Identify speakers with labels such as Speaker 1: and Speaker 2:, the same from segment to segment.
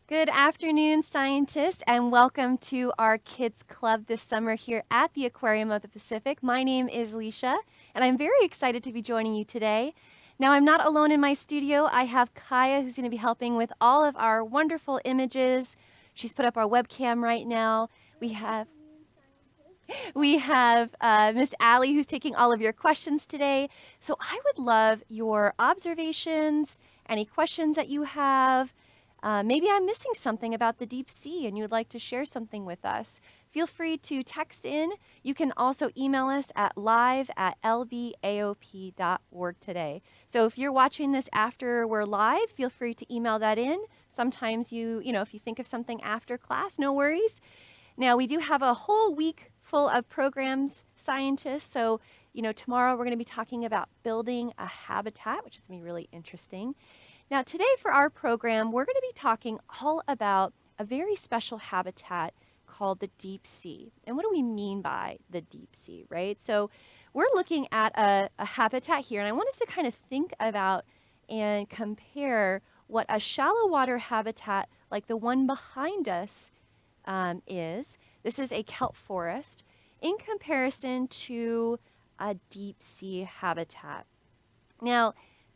Speaker 1: Good afternoon, scientists, and welcome to our Kids Club this summer here at the Aquarium of the Pacific. My name is Leisha, and I'm very excited to be joining you today. Now, I'm not alone in my studio. I have Kaya, who's going to be helping with all of our wonderful images. She's put up our webcam right now. We have Miss Allie, who's taking all of your questions today. So I would love your observations, any questions that you have. Maybe I'm missing something about the deep sea and you'd like to share something with us. Feel free to text in. You can also email us at live@lvaop.org today. So if you're watching this after we're live, feel free to email that in. Sometimes if you think of something after class, no worries. Now, we do have a whole week full of programs, scientists. So, tomorrow we're going to be talking about building a habitat, which is going to be really interesting. Now, today for our program, we're going to be talking all about a very special habitat called the deep sea. And what do we mean by the deep sea, right? So, we're looking at a habitat here, and I want us to kind of think about and compare what a shallow water habitat like the one behind us is. This is a kelp forest in comparison to a deep sea habitat. Now,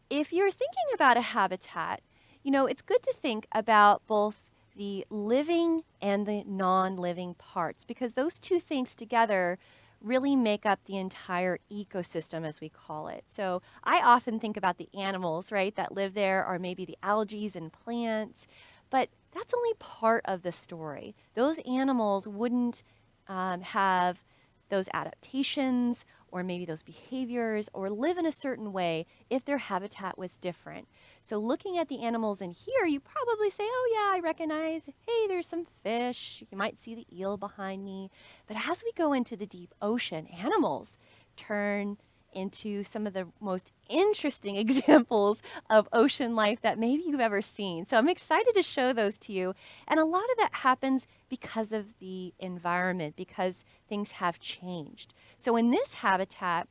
Speaker 1: if you're thinking about a habitat, it's good to think about both the living and the non-living parts because those two things together really make up the entire ecosystem as we call it. So I often think about the animals, right, that live there or maybe the algae and plants, but that's only part of the story. Those animals wouldn't have those adaptations or maybe those behaviors or live in a certain way if their habitat was different. So looking at the animals in here, you probably say, oh yeah, I recognize, hey, there's some fish. You might see the eel behind me. But as we go into the deep ocean, animals turn into some of the most interesting examples of ocean life that maybe you've ever seen. So I'm excited to show those to you. And a lot of that happens because of the environment, because things have changed. So in this habitat,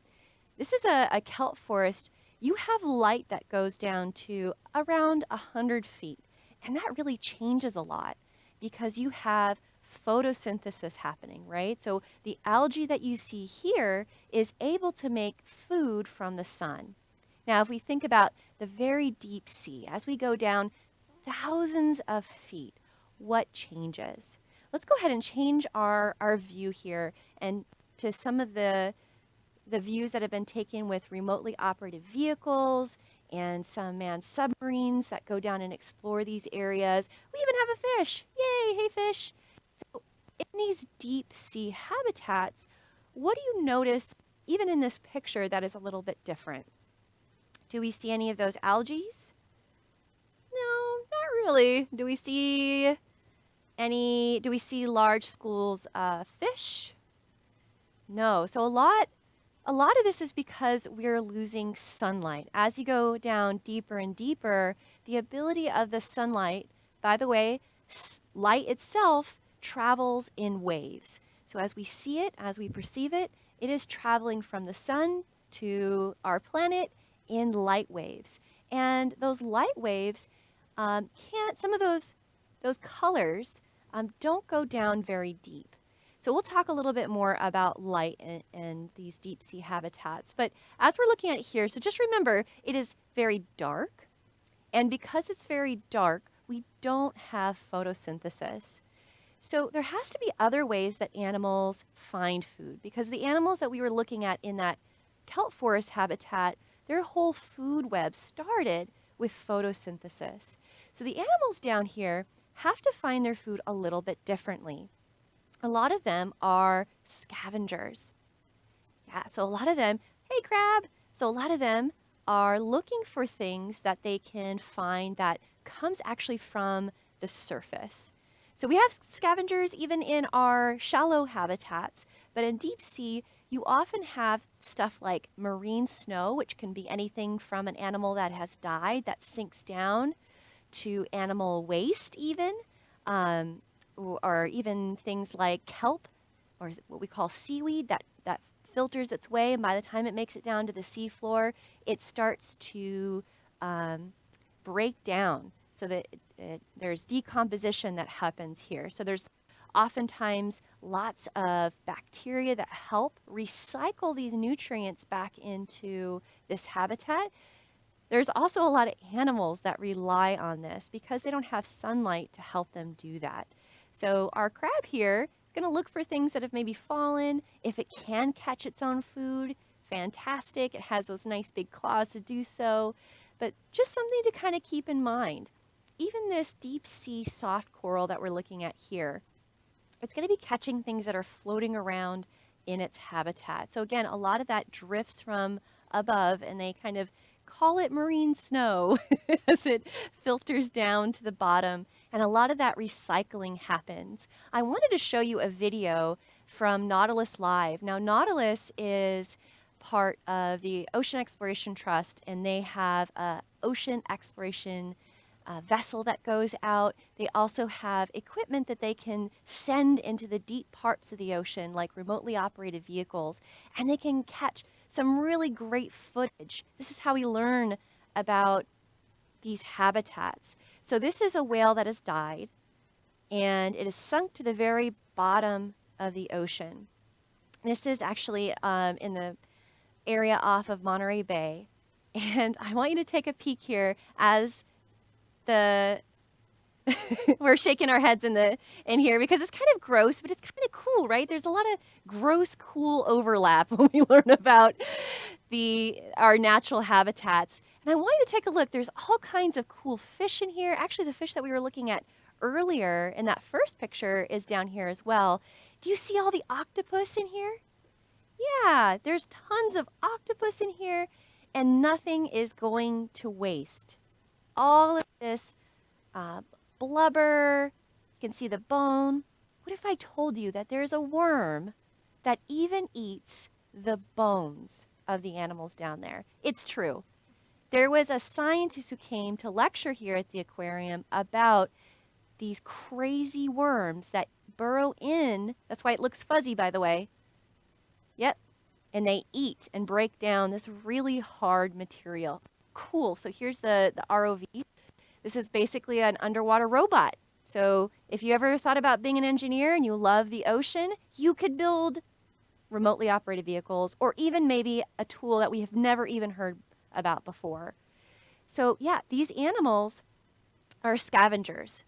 Speaker 1: this is a kelp forest. You have light that goes down to around 100 feet. And that really changes a lot because you have photosynthesis happening, right? So the algae that you see here is able to make food from the sun. Now, if we think about the very deep sea, as we go down thousands of feet, what changes? Let's go ahead and change our view here and to some of the views that have been taken with remotely operated vehicles and some manned submarines that go down and explore these areas. We even have a fish. Yay, hey fish. So in these deep sea habitats, what do you notice even in this picture that is a little bit different? Do we see any of those algae? No, not really. Do we see large schools of fish? No. So a lot of this is because we're losing sunlight. As you go down deeper and deeper, the ability of the sunlight, by the way, light itself travels in waves. So as we see it, as we perceive it, it is traveling from the sun to our planet in light waves. And those light waves some of those colors don't go down very deep. So we'll talk a little bit more about light and these deep sea habitats. But as we're looking at it here, so just remember it is very dark. And because it's very dark, we don't have photosynthesis. So there has to be other ways that animals find food because the animals that we were looking at in that kelp forest habitat, their whole food web started with photosynthesis. So the animals down here have to find their food a little bit differently. A lot of them are scavengers. Yeah, so a lot of them, hey crab, so a lot of them are looking for things that they can find that comes actually from the surface. So we have scavengers even in our shallow habitats, but in deep sea, you often have stuff like marine snow, which can be anything from an animal that has died that sinks down to animal waste even, or even things like kelp or what we call seaweed that filters its way, and by the time it makes it down to the seafloor, it starts to break down. so that there's decomposition that happens here. So there's oftentimes lots of bacteria that help recycle these nutrients back into this habitat. There's also a lot of animals that rely on this because they don't have sunlight to help them do that. So our crab here is going to look for things that have maybe fallen. If it can catch its own food, fantastic. It has those nice big claws to do so. But just something to kind of keep in mind. Even this deep sea soft coral that we're looking at here, it's going to be catching things that are floating around in its habitat. So again, a lot of that drifts from above, and they kind of call it marine snow as it filters down to the bottom, and a lot of that recycling happens. I wanted to show you a video from Nautilus Live. Now, Nautilus is part of the Ocean Exploration Trust, and they have a ocean exploration vessel that goes out. They also have equipment that they can send into the deep parts of the ocean, like remotely operated vehicles, and they can catch some really great footage. This is how we learn about these habitats. So this is a whale that has died, and it is sunk to the very bottom of the ocean. This is actually in the area off of Monterey Bay. And I want you to take a peek here as we're shaking our heads in here because it's kind of gross, but it's kind of cool, right? There's a lot of gross, cool overlap when we learn about our natural habitats. And I want you to take a look. There's all kinds of cool fish in here. Actually, the fish that we were looking at earlier in that first picture is down here as well. Do you see all the octopus in here? Yeah, there's tons of octopus in here, and nothing is going to waste. All of this blubber, you can see the bone. What if I told you that there's a worm that even eats the bones of the animals down there? It's true. There was a scientist who came to lecture here at the aquarium about these crazy worms that burrow in. That's why it looks fuzzy, by the way. Yep. And they eat and break down this really hard material. Cool. So here's the ROV. This is basically an underwater robot. So if you ever thought about being an engineer and you love the ocean, you could build remotely operated vehicles, or even maybe a tool that we have never even heard about before. So yeah, these animals are scavengers.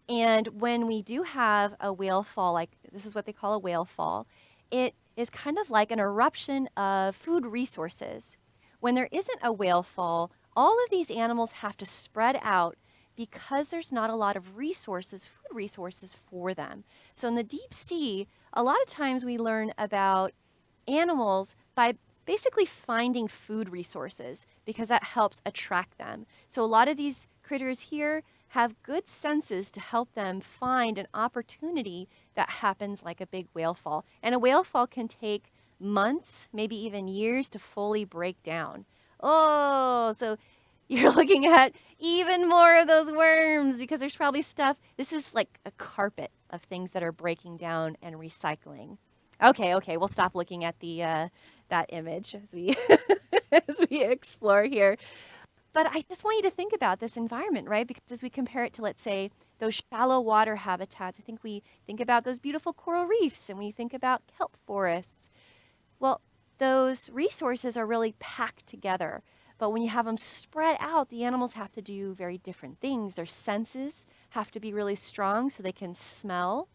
Speaker 1: And when we do have a whale fall, like this is what they call a whale fall, it is kind of like an eruption of food resources. When there isn't a whale fall, all of these animals have to spread out because there's not a lot of resources, food resources for them. So in the deep sea, a lot of times we learn about animals by basically finding food resources because that helps attract them. So a lot of these critters here have good senses to help them find an opportunity that happens like a big whale fall. And a whale fall can take months, maybe even years to fully break down. Oh, so you're looking at even more of those worms because there's probably stuff. This is like a carpet of things that are breaking down and recycling. Okay, we'll stop looking at that image as we as we explore here. But I just want you to think about this environment, right? Because as we compare it to, let's say, those shallow water habitats, I think we think about those beautiful coral reefs and we think about kelp forests. Well, those resources are really packed together. But when you have them spread out, the animals have to do very different things. Their senses have to be really strong so they can smell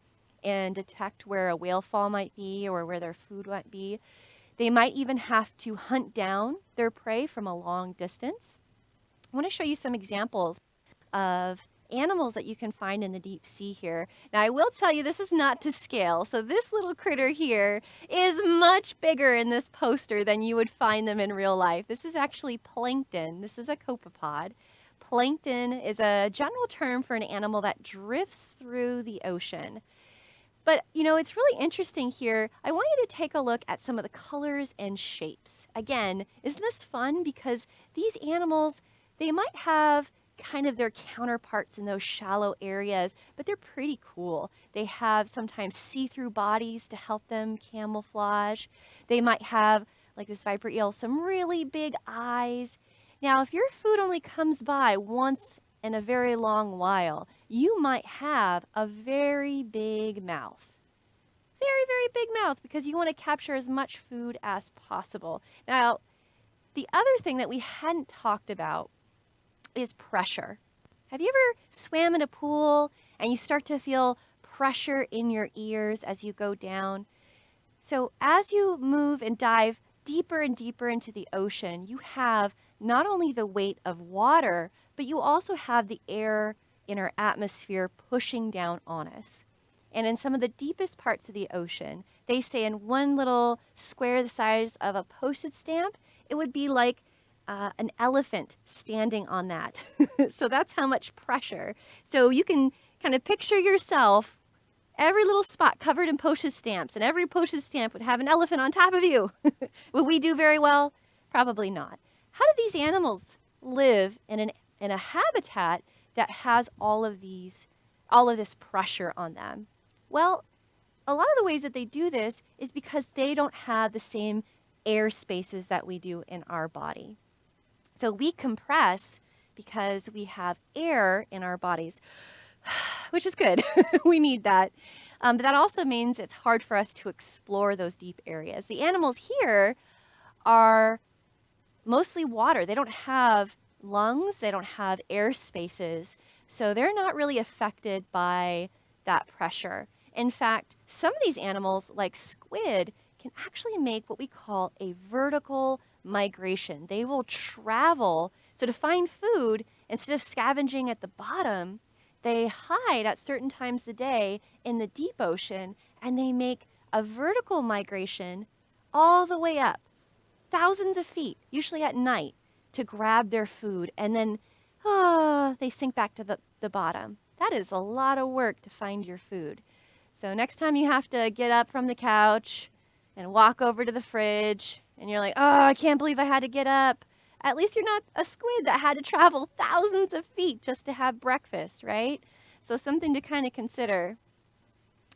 Speaker 1: and detect where a whale fall might be or where their food might be. They might even have to hunt down their prey from a long distance. I want to show you some examples of animals that you can find in the deep sea here. Now, I will tell you this is not to scale. So this little critter here is much bigger in this poster than you would find them in real life. This is actually plankton. This is a copepod. Plankton is a general term for an animal that drifts through the ocean. But, you know, it's really interesting here. I want you to take a look at some of the colors and shapes. Again, isn't this fun? Because these animals, they might have kind of their counterparts in those shallow areas, but they're pretty cool. They have sometimes see-through bodies to help them camouflage. They might have, like this viper eel, some really big eyes. Now, if your food only comes by once in a very long while, you might have a very big mouth. Very, very big mouth because you want to capture as much food as possible. Now, the other thing that we hadn't talked about is pressure. Have you ever swam in a pool and you start to feel pressure in your ears as you go down? So, as you move and dive deeper and deeper into the ocean, you have not only the weight of water, but you also have the air in our atmosphere pushing down on us. And in some of the deepest parts of the ocean, they say in one little square the size of a postage stamp, it would be like an elephant standing on that. So that's how much pressure. So you can kind of picture yourself, every little spot covered in postage stamps, and every postage stamp would have an elephant on top of you. Will we do very well? Probably not. How do these animals live in a habitat that has all of this pressure on them? Well, a lot of the ways that they do this is because they don't have the same air spaces that we do in our body. So we compress because we have air in our bodies, which is good. We need that. But that also means it's hard for us to explore those deep areas. The animals here are mostly water. They don't have lungs, they don't have air spaces, so they're not really affected by that pressure. In fact, some of these animals, like squid, can actually make what we call a vertical migration. They will travel. So to find food, instead of scavenging at the bottom, they hide at certain times of the day in the deep ocean, and they make a vertical migration all the way up, thousands of feet, usually at night, to grab their food, and then they sink back to the bottom. That is a lot of work to find your food. So next time you have to get up from the couch and walk over to the fridge, and you're like, oh, I can't believe I had to get up. At least you're not a squid that had to travel thousands of feet just to have breakfast, right? So something to kind of consider.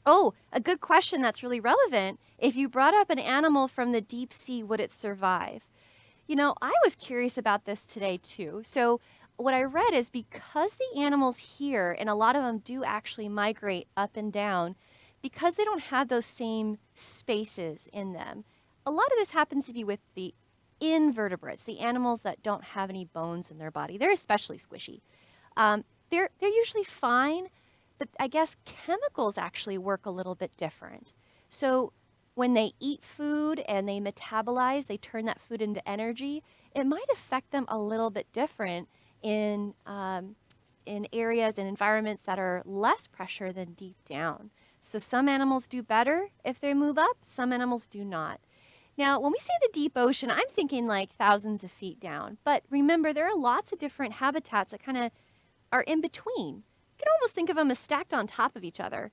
Speaker 1: Oh, a good question that's really relevant. If you brought up an animal from the deep sea, would it survive? You know, I was curious about this today too. So what I read is because the animals here, and a lot of them do actually migrate up and down, because they don't have those same spaces in them. A lot of this happens to be with the invertebrates, the animals that don't have any bones in their body. They're especially squishy. They're usually fine, but I guess chemicals actually work a little bit different. So when they eat food and they metabolize, they turn that food into energy, it might affect them a little bit different in areas and environments that are less pressure than deep down. So some animals do better if they move up, some animals do not. Now, when we say the deep ocean, I'm thinking like thousands of feet down. But remember, there are lots of different habitats that kind of are in between. You can almost think of them as stacked on top of each other.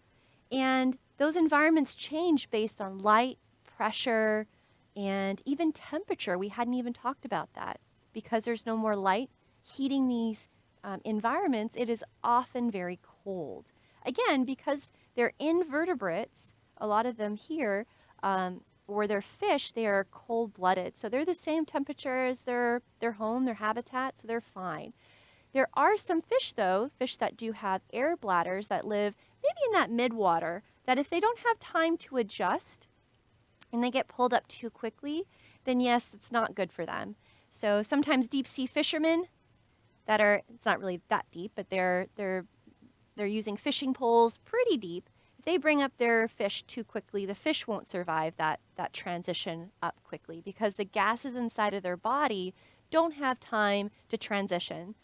Speaker 1: And those environments change based on light, pressure, and even temperature. We hadn't even talked about that. Because there's no more light heating these environments, it is often very cold. Again, because they're invertebrates, a lot of them here, or they're fish, they are cold-blooded. So they're the same temperature as their home, their habitat, so they're fine. There are some fish, though, fish that do have air bladders that live maybe in that midwater, that if they don't have time to adjust and they get pulled up too quickly, then yes, it's not good for them. So sometimes deep sea fishermen that are, it's not really that deep, but they're using fishing poles pretty deep. If they bring up their fish too quickly, the fish won't survive that transition up quickly because the gases inside of their body don't have time to transition.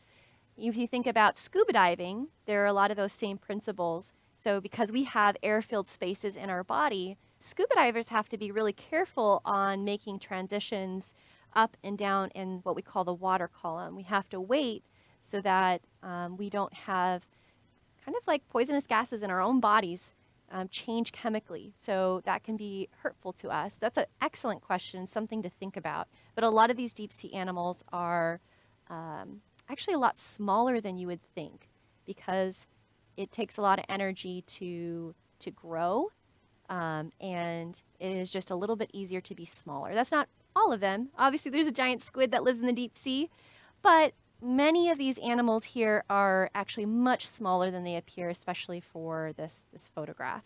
Speaker 1: If you think about scuba diving, there are a lot of those same principles. So because we have air-filled spaces in our body, scuba divers have to be really careful on making transitions up and down in what we call the water column. We have to wait so that we don't have kind of like poisonous gases in our own bodies change chemically. So that can be hurtful to us. That's an excellent question, something to think about. But a lot of these deep sea animals are actually a lot smaller than you would think because it takes a lot of energy to grow, and it is just a little bit easier to be smaller. That's not all of them. Obviously, there's a giant squid that lives in the deep sea, but many of these animals here are actually much smaller than they appear, especially for this photograph.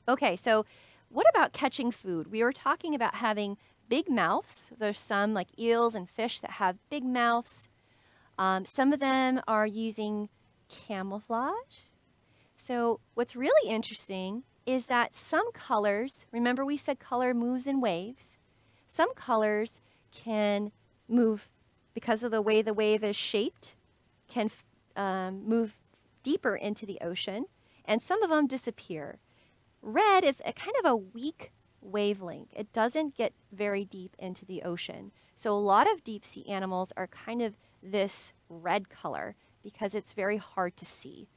Speaker 1: Okay, so what about catching food? We were talking about having big mouths. There's some like eels and fish that have big mouths. Some of them are using camouflage. So what's really interesting is that some colors, remember we said color moves in waves, some colors can move because of the way the wave is shaped, can move deeper into the ocean, and some of them disappear. Red is a kind of a weak wavelength. It doesn't get very deep into the ocean. So a lot of deep sea animals are kind of this red color because it's very hard to see.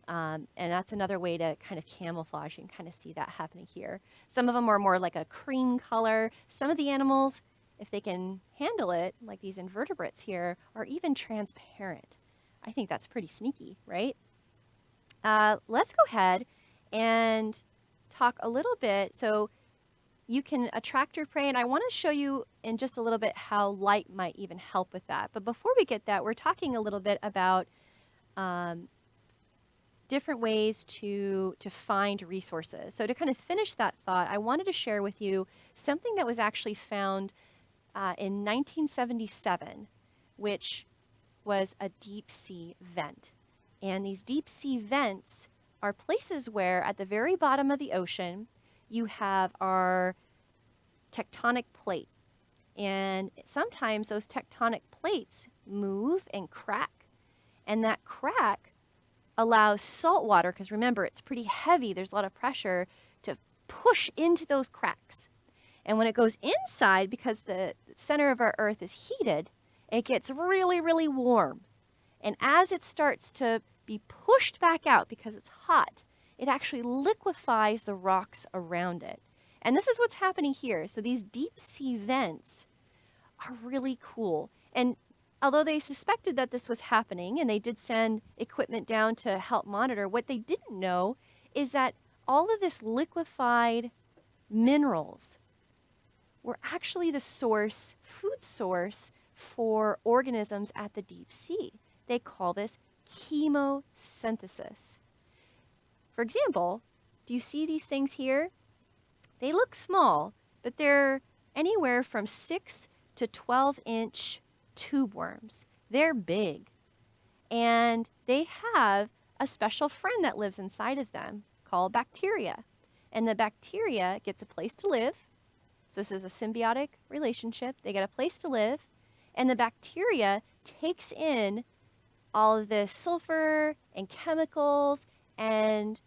Speaker 1: And that's another way to kind of camouflage. You can kind of see that happening here. Some of them are more like a cream color. Some of the animals, if they can handle it, like these invertebrates here, are even transparent. I think that's pretty sneaky, right? Let's go ahead and talk a little bit. So you can attract your prey, and I want to show you in just a little bit how light might even help with that. But before we get that, we're talking a little bit about different ways to find resources. So to kind of finish that thought, I wanted to share with you something that was actually found in 1977, which was a deep sea vent. And these deep sea vents are places where at the very bottom of the ocean, you have our tectonic plate. And sometimes those tectonic plates move and crack. And that crack allows salt water, because remember, it's pretty heavy, there's a lot of pressure, to push into those cracks. And when it goes inside, because the center of our Earth is heated, it gets really, really warm. And as it starts to be pushed back out because it's hot, it actually liquefies the rocks around it. And this is what's happening here. So these deep sea vents are really cool. And although they suspected that this was happening and they did send equipment down to help monitor, what they didn't know is that all of this liquefied minerals were actually the source, food source for organisms at the deep sea. They call this chemosynthesis. For example, do you see these things here? They look small, but they're anywhere from 6 to 12-inch tube worms. They're big. And they have a special friend that lives inside of them called bacteria. And the bacteria gets a place to live. So this is a symbiotic relationship. They get a place to live. And the bacteria takes in all of this sulfur and chemicals and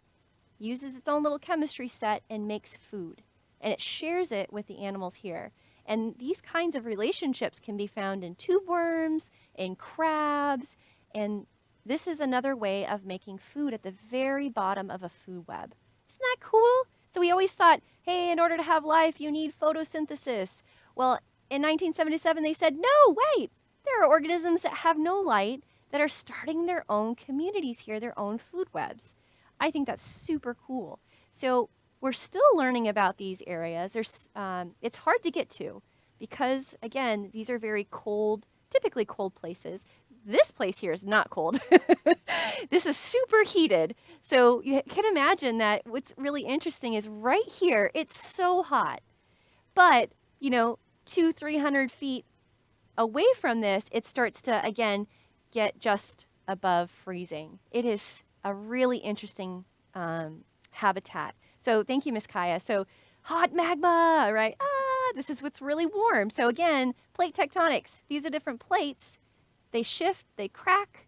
Speaker 1: uses its own little chemistry set and makes food. And it shares it with the animals here. And these kinds of relationships can be found in tube worms, in crabs, and this is another way of making food at the very bottom of a food web. Isn't that cool? So we always thought, hey, in order to have life, you need photosynthesis. Well, in 1977, they said, no, wait, there are organisms that have no light that are starting their own communities here, their own food webs. I think that's super cool. So we're still learning about these areas. It's hard to get to because, again, these are very cold, typically cold places. This place here is not cold. This is super heated. So you can imagine that what's really interesting is right here, it's so hot. But, 200-300 feet away from this, it starts to, again, get just above freezing. It is a really interesting habitat. So thank you, Miss Kaya. So hot magma, right? This is what's really warm. So again, plate tectonics. These are different plates. They shift, they crack.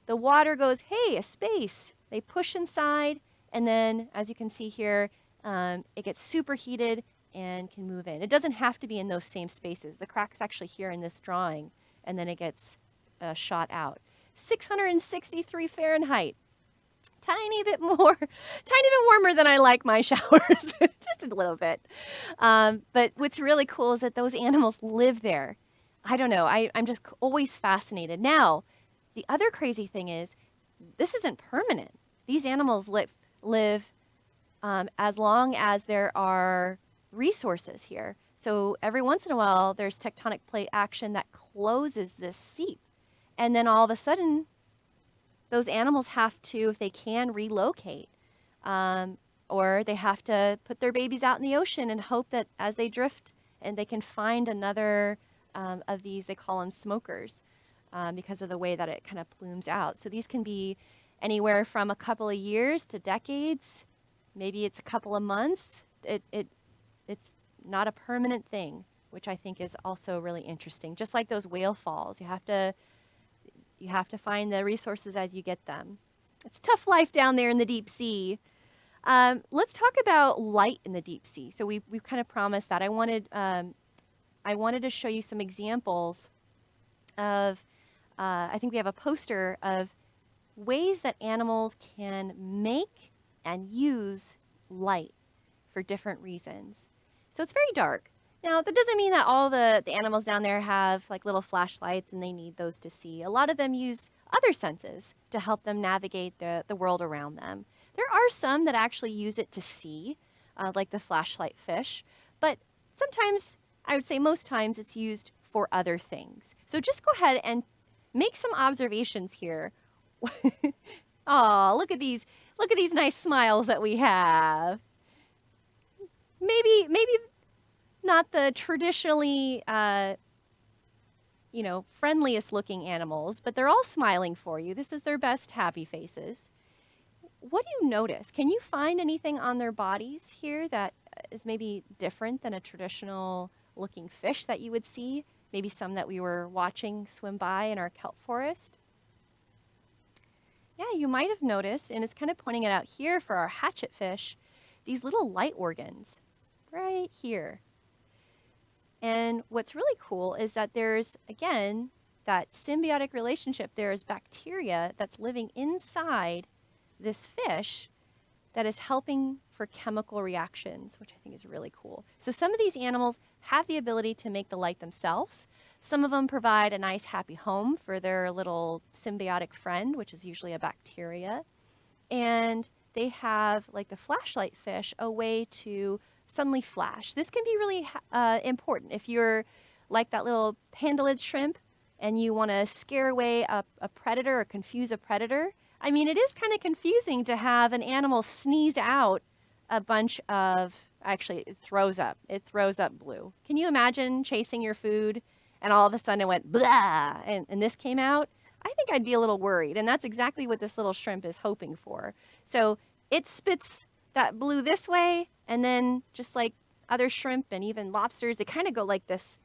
Speaker 1: The water goes, hey, a space. They push inside, and then, as you can see here, it gets superheated and can move in. It doesn't have to be in those same spaces. The crack is actually here in this drawing, and then it gets shot out. 663 Fahrenheit. Tiny bit warmer than I like my showers, just a little bit. But what's really cool is that those animals live there. I don't know, I'm just always fascinated. Now, the other crazy thing is, this isn't permanent. These animals live as long as there are resources here. So every once in a while, there's tectonic plate action that closes this seep. And then all of a sudden, those animals have to, if they can, relocate. Or they have to put their babies out in the ocean and hope that as they drift and they can find another of these, they call them smokers, because of the way that it kind of plumes out. So these can be anywhere from a couple of years to decades. Maybe it's a couple of months. It's not a permanent thing, which I think is also really interesting. Just like those whale falls, you have to find the resources as you get them. It's tough life down there in the deep sea. Let's talk about light in the deep sea. So we've kind of promised that. I wanted to show you some examples of, I think we have a poster of ways that animals can make and use light for different reasons. So it's very dark. Now, that doesn't mean that all the animals down there have like little flashlights and they need those to see. A lot of them use other senses to help them navigate the world around them. There are some that actually use it to see, like the flashlight fish, but sometimes, I would say most times, it's used for other things. So just go ahead and make some observations here. Oh, look at these nice smiles that we have. Maybe not the traditionally, friendliest looking animals, but they're all smiling for you. This is their best happy faces. What do you notice? Can you find anything on their bodies here that is maybe different than a traditional looking fish that you would see? Maybe some that we were watching swim by in our kelp forest? Yeah, you might have noticed, and it's kind of pointing it out here for our hatchet fish, these little light organs right here. And what's really cool is that there's, again, that symbiotic relationship. There's bacteria that's living inside this fish that is helping for chemical reactions, which I think is really cool. So some of these animals have the ability to make the light themselves. Some of them provide a nice happy home for their little symbiotic friend, which is usually a bacteria. And they have, like the flashlight fish, a way to suddenly flash. This can be really important if you're like that little pandalid shrimp and you want to scare away a predator or confuse a predator. I mean, it is kind of confusing to have an animal sneeze out a bunch of, actually, it throws up blue. Can you imagine chasing your food and all of a sudden it went blah and this came out? I think I'd be a little worried, and that's exactly what this little shrimp is hoping for. So it spits that blue this way, and then just like other shrimp and even lobsters, they kind of go like this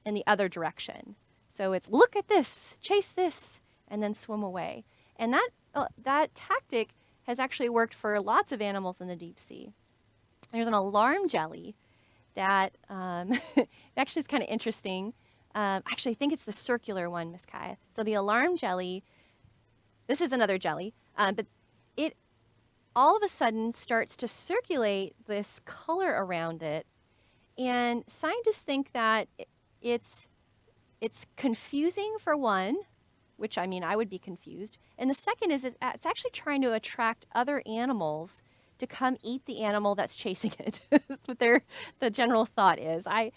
Speaker 1: in the other direction. So it's look at this, chase this, and then swim away. And that tactic has actually worked for lots of animals in the deep sea. There's an alarm jelly that actually is kind of interesting. Actually, I think it's the circular one, Miss Kaya. So the alarm jelly, this is another jelly, but it all of a sudden starts to circulate this color around it. And scientists think that it's confusing for one, which I mean, I would be confused. And the second is it's actually trying to attract other animals to come eat the animal that's chasing it. That's what the general thought is. I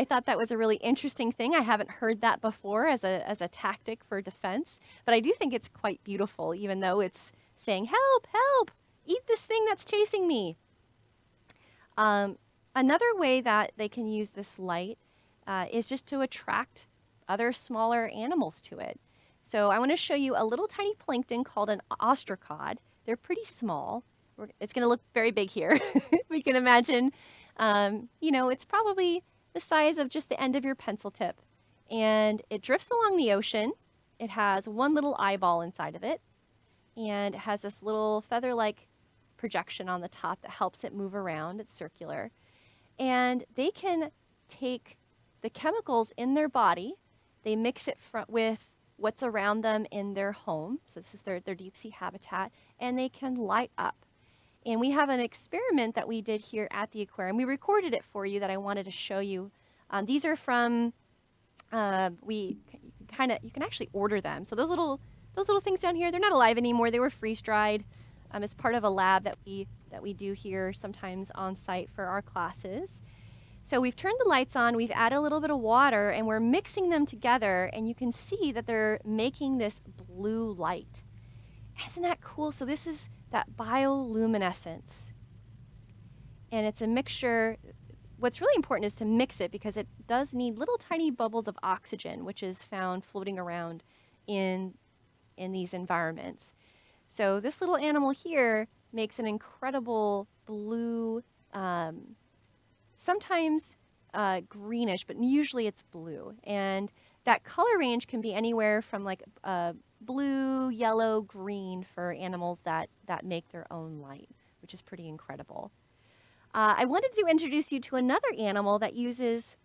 Speaker 1: thought that was a really interesting thing. I haven't heard that before as a tactic for defense, but I do think it's quite beautiful, even though it's saying, help, help, eat this thing that's chasing me. Another way that they can use this light is just to attract other smaller animals to it. So I want to show you a little tiny plankton called an ostracod. They're pretty small. It's going to look very big here. We can imagine, it's probably the size of just the end of your pencil tip. And it drifts along the ocean. It has one little eyeball inside of it. And it has this little feather-like projection on the top that helps it move around. It's circular. And they can take the chemicals in their body, they mix it with what's around them in their home. So this is their deep sea habitat, and they can light up. And we have an experiment that we did here at the aquarium. We recorded it for you that I wanted to show you. These are from, you can actually order them. So those little things down here, they're not alive anymore. They were freeze dried. It's part of a lab that we do here sometimes on site for our classes. So we've turned the lights on, we've added a little bit of water, and we're mixing them together, and you can see that they're making this blue light. Isn't that cool? So this is that bioluminescence. And it's a mixture. What's really important is to mix it because it does need little tiny bubbles of oxygen, which is found floating around in these environments. So this little animal here makes an incredible blue, sometimes greenish, but usually it's blue. And that color range can be anywhere from like blue, yellow, green for animals that make their own light, which is pretty incredible. I wanted to introduce you to another animal that uses.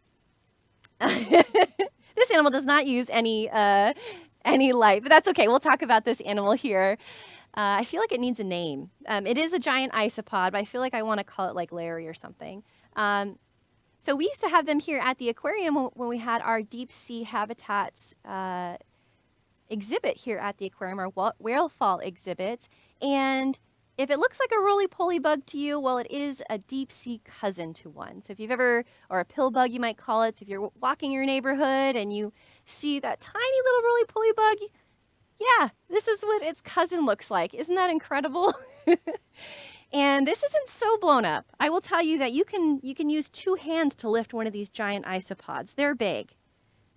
Speaker 1: This animal does not use any light, but that's okay. We'll talk about this animal here. I feel like it needs a name. It is a giant isopod, but I feel like I want to call it like Larry or something. So we used to have them here at the aquarium when we had our deep sea habitats exhibit here at the aquarium, our whale fall exhibit. And if it looks like a roly-poly bug to you, well, it is a deep sea cousin to one. So if you've ever, or a pill bug you might call it, so if you're walking your neighborhood and you see that tiny little roly-poly bug, yeah, this is what its cousin looks like. Isn't that incredible? And this isn't so blown up. I will tell you that you can use 2 hands to lift one of these giant isopods. They're big.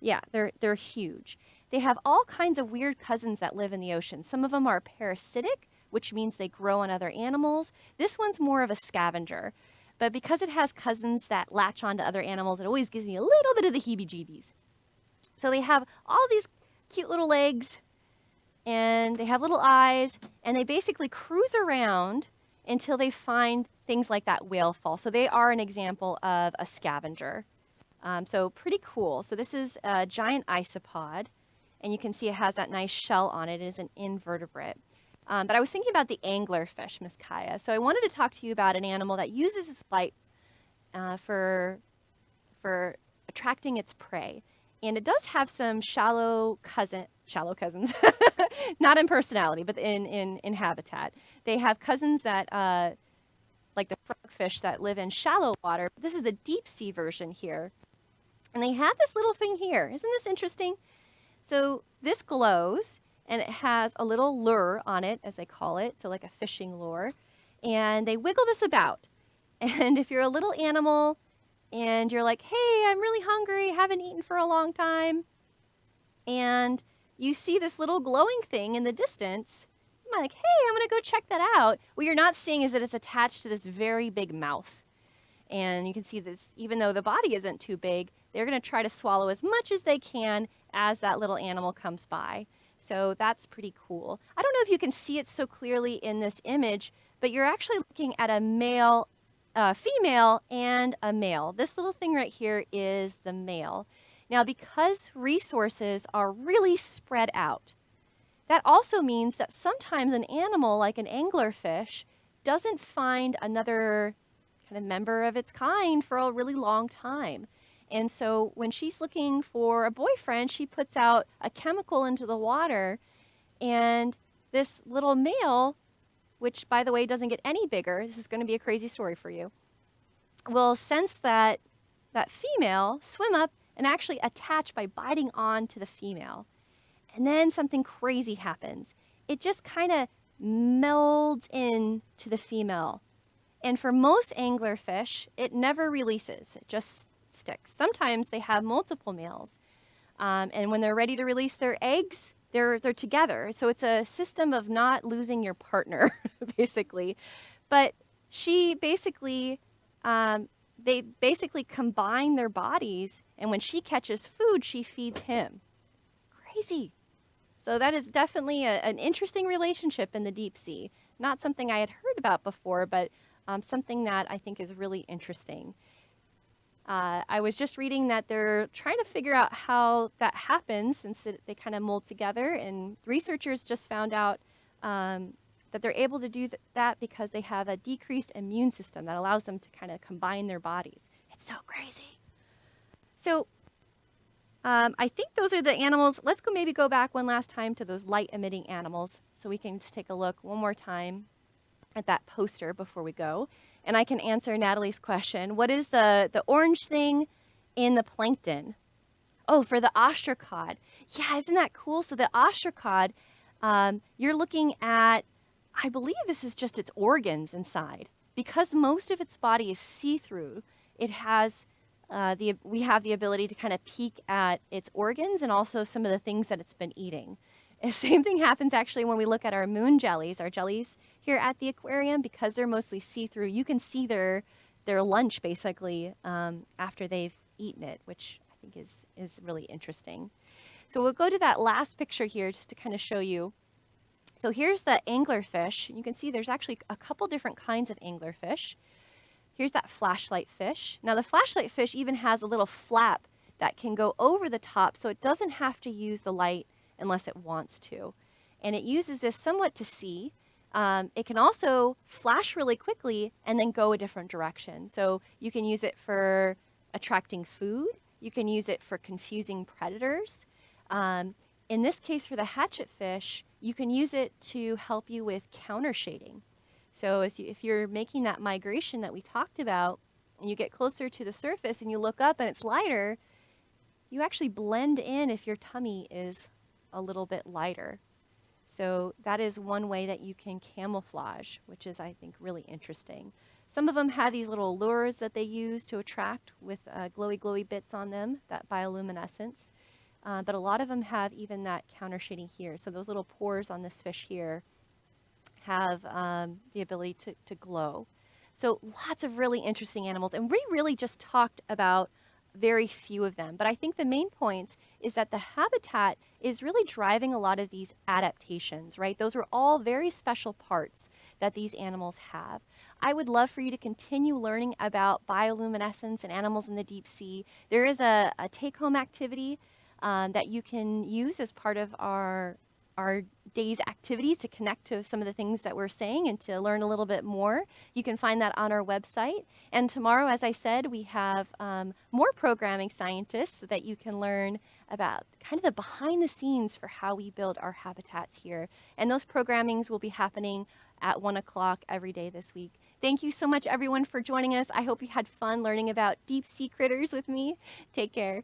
Speaker 1: Yeah, they're huge. They have all kinds of weird cousins that live in the ocean. Some of them are parasitic, which means they grow on other animals. This one's more of a scavenger. But because it has cousins that latch onto other animals, it always gives me a little bit of the heebie-jeebies. So they have all these cute little legs, and they have little eyes, and they basically cruise around until they find things like that whale fall. So they are an example of a scavenger. So pretty cool. So this is a giant isopod, and you can see it has that nice shell on it. It is an invertebrate. But I was thinking about the anglerfish, Miss Kaya. So I wanted to talk to you about an animal that uses its light for attracting its prey. And it does have some shallow cousins, not in personality, but in habitat. They have cousins that, like the frogfish that live in shallow water. This is the deep sea version here. And they have this little thing here. Isn't this interesting? So this glows, and it has a little lure on it, as they call it, so like a fishing lure. And they wiggle this about. And if you're a little animal and you're like, hey, I'm really hungry, haven't eaten for a long time, and you see this little glowing thing in the distance, you might like, hey, I'm going to go check that out. What you're not seeing is that it's attached to this very big mouth. And you can see this, even though the body isn't too big, they're going to try to swallow as much as they can as that little animal comes by. So that's pretty cool. I don't know if you can see it so clearly in this image, but you're actually looking at a female and a male. This little thing right here is the male. Now, because resources are really spread out, that also means that sometimes an animal like an anglerfish doesn't find another kind of member of its kind for a really long time. And so when she's looking for a boyfriend, she puts out a chemical into the water, and this little male, which by the way doesn't get any bigger, this is going to be a crazy story for you, will sense that female, swim up and actually attach by biting on to the female. And then something crazy happens. It just kind of melds in to the female. And for most anglerfish, it never releases. It just sticks. Sometimes they have multiple males. And when they're ready to release their eggs, they're together. So it's a system of not losing your partner, basically. But she basically, they basically combine their bodies, and when she catches food, she feeds him. Crazy. So that is definitely an interesting relationship in the deep sea. Not something I had heard about before, but something that I think is really interesting. I was just reading that they're trying to figure out how that happens since they kind of mold together, and researchers just found out that they're able to do that because they have a decreased immune system that allows them to kind of combine their bodies. It's so crazy. So I think those are the animals. Let's maybe go back one last time to those light-emitting animals so we can just take a look one more time. at that poster before we go, and I can answer Natalie's question. What is the orange thing in the plankton? Oh, for the ostracod. Yeah, isn't that cool? So the ostracod, you're looking at, I believe this is just its organs inside. Because most of its body is see-through, it has we have the ability to kind of peek at its organs and also some of the things that it's been eating. The same thing happens actually when we look at our moon jellies, our jellies here at the aquarium, because they're mostly see-through. You can see their lunch basically after they've eaten it, which I think is really interesting. So we'll go to that last picture here just to kind of show you. So here's the anglerfish. You can see there's actually a couple different kinds of anglerfish. Here's that flashlight fish. Now the flashlight fish even has a little flap that can go over the top so it doesn't have to use the light unless it wants to. And it uses this somewhat to see. It can also flash really quickly and then go a different direction. So you can use it for attracting food. You can use it for confusing predators. In this case, for the hatchet fish, you can use it to help you with counter shading. So if you're making that migration that we talked about, and you get closer to the surface and you look up and it's lighter, you actually blend in if your tummy is a little bit lighter. So that is one way that you can camouflage, which is, I think, really interesting. Some of them have these little lures that they use to attract with glowy bits on them, that bioluminescence. But a lot of them have even that counter shading here. So those little pores on this fish here have the ability to glow. So lots of really interesting animals. And we really just talked about very few of them. But I think the main points is that the habitat is really driving a lot of these adaptations, right? Those are all very special parts that these animals have. I would love for you to continue learning about bioluminescence and animals in the deep sea. There is a take-home activity that you can use as part of our day's activities to connect to some of the things that we're saying and to learn a little bit more. You can find that on our website. And tomorrow, as I said, we have more programming scientists that you can learn about kind of the behind the scenes for how we build our habitats here. And those programmings will be happening at 1 o'clock every day this week. Thank you so much, everyone, for joining us. I hope you had fun learning about deep sea critters with me. Take care.